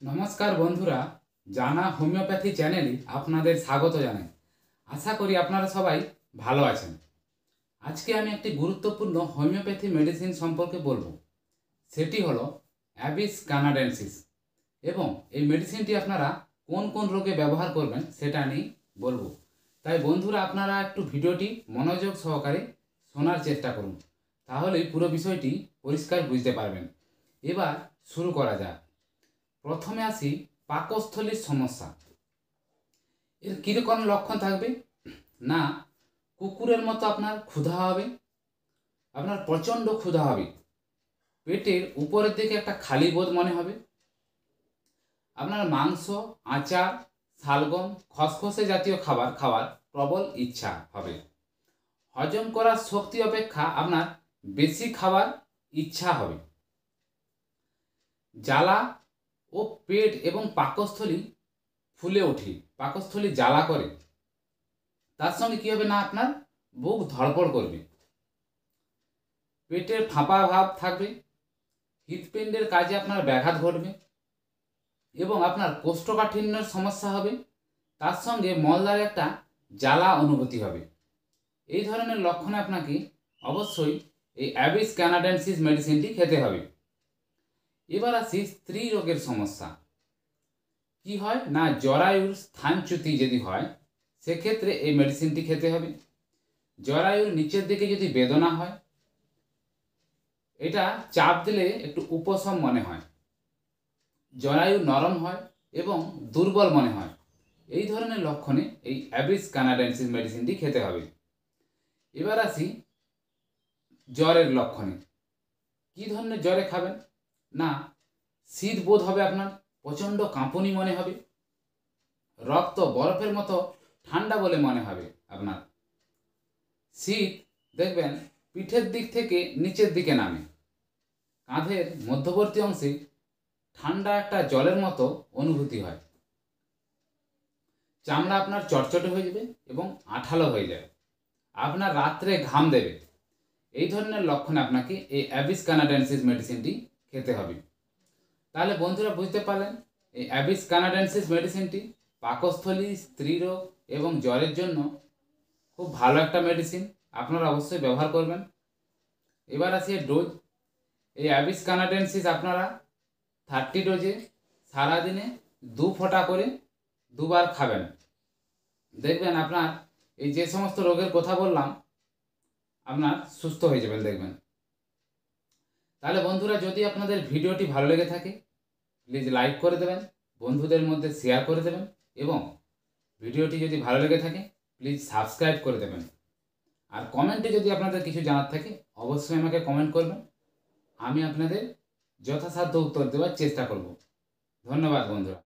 নমস্কার বন্ধুরা, জানা হোমিওপ্যাথি চ্যানেলে আপনাদের স্বাগত জানাই। আশা করি আপনারা সবাই ভালো আছেন। আজকে আমি একটি গুরুত্বপূর্ণ হোমিওপ্যাথি মেডিসিন সম্পর্কে বলবো। সেটি হলো অ্যাবিস কানাডেন্সিস, এবং এই মেডিসিনটি আপনারা কোন কোন রোগে ব্যবহার করবেন সেটা আমি বলবো। তাই বন্ধুরা, আপনারা একটু ভিডিওটি মনোযোগ সহকারে শোনার চেষ্টা করুন, তাহলেই পুরো বিষয়টি পরিষ্কার বুঝতে পারবেন। এবার শুরু করা যাক। প্রথমে আসি পাকস্থলীর সমস্যা। এর কীরকম লক্ষণ থাকবে না, কুকুরের মতো আপনার ক্ষুধা হবে, আপনার প্রচণ্ড ক্ষুধা হবে, পেটের উপরের দিকে একটা খালি বোধ মনে হবে, আপনার মাংস, আচার, শালগম, খসখসে জাতীয় খাবার খাওয়ার প্রবল ইচ্ছা হবে, হজম করার শক্তি অপেক্ষা আপনার বেশি খাবার ইচ্ছা হবে, জ্বালা ও পেট এবং পাকস্থলী ফুলে ওঠে, পাকস্থলী জ্বালা করে, তার সঙ্গে কী হবে না, আপনার বুক ধড়ফড় করবে, পেটের ফাঁপা ভাব থাকবে, হৃৎপিণ্ডের কাজে আপনার ব্যাঘাত ঘটবে এবং আপনার কোষ্ঠকাঠিন্যের সমস্যা হবে, তার সঙ্গে মলদ্বারে একটা জ্বালা অনুভূতি হবে। এই ধরনের লক্ষণে আপনাকে অবশ্যই এই অ্যাবিস কানাডেন্সিস মেডিসিনটি খেতে হবে। এবার আসি স্ত্রী রোগের সমস্যা। কি হয় না, জরায়ুর স্থানচ্যুতি যদি হয় সেক্ষেত্রে এই মেডিসিনটি খেতে হবে। জরায়ুর নিচের দিকে যদি বেদনা হয়, এটা চাপ দিলে একটু উপশম মনে হয়, জরায়ু নরম হয় এবং দুর্বল মনে হয়, এই ধরনের লক্ষণে এই অ্যাবিস কানাডেন্সিস মেডিসিনটি খেতে হবে। এবার আসি জ্বরের লক্ষণে। কী ধরনের জ্বরে খাবেন না, শীত বোধ হবে, আপনার প্রচণ্ড কাঁপুনি মনে হবে, রক্ত বরফের মতো ঠান্ডা বলে মনে হবে আপনার, শীত দেখবেন পিঠের দিক থেকে নিচের দিকে নামে, কাঁধের মধ্যবর্তী অংশে ঠান্ডা একটা জলের মতো অনুভূতি হয়, চামড়া আপনার চটচটে হয়ে যাবে এবং আঠালো হয়ে যাবে, আপনার রাত্রে ঘাম দেবে। এই ধরনের লক্ষণে আপনাকে এই অ্যাবিস কানাডেন্সিস মেডিসিনটি খেতে হবে। তাহলে বন্ধুরা, বুঝতে পারলেন এই অ্যাবিস কানাডেন্সিস মেডিসিনটি পাকস্থলী, স্ত্রীরোগ এবং জ্বরের জন্য খুব ভালো একটা মেডিসিন, আপনারা অবশ্যই ব্যবহার করবেন। এবার আসি ডোজ। এই অ্যাবিস কানাডেন্সিস আপনারা 30 ডোজে সারাদিনে 2 ফোঁটা করে 2 বার খাবেন। দেখবেন আপনার এই যে সমস্ত রোগের কথা বললাম আপনার সুস্থ হয়ে যাবেন দেখবেন। তাহলে বন্ধুরা, যদি আপনাদের ভিডিওটি ভালো লেগে থাকে প্লিজ লাইক করে দেবেন, বন্ধুদের মধ্যে শেয়ার করে দেবেন, এবং ভিডিওটি যদি ভালো লেগে থাকে প্লিজ সাবস্ক্রাইব করে দেবেন। আর কমেন্টে যদি আপনাদের কিছু জানার থাকে অবশ্যই আমাকে কমেন্ট করবেন, আমি আপনাদের যথাসাধ্য উত্তর দেওয়ার চেষ্টা করব। ধন্যবাদ বন্ধুরা।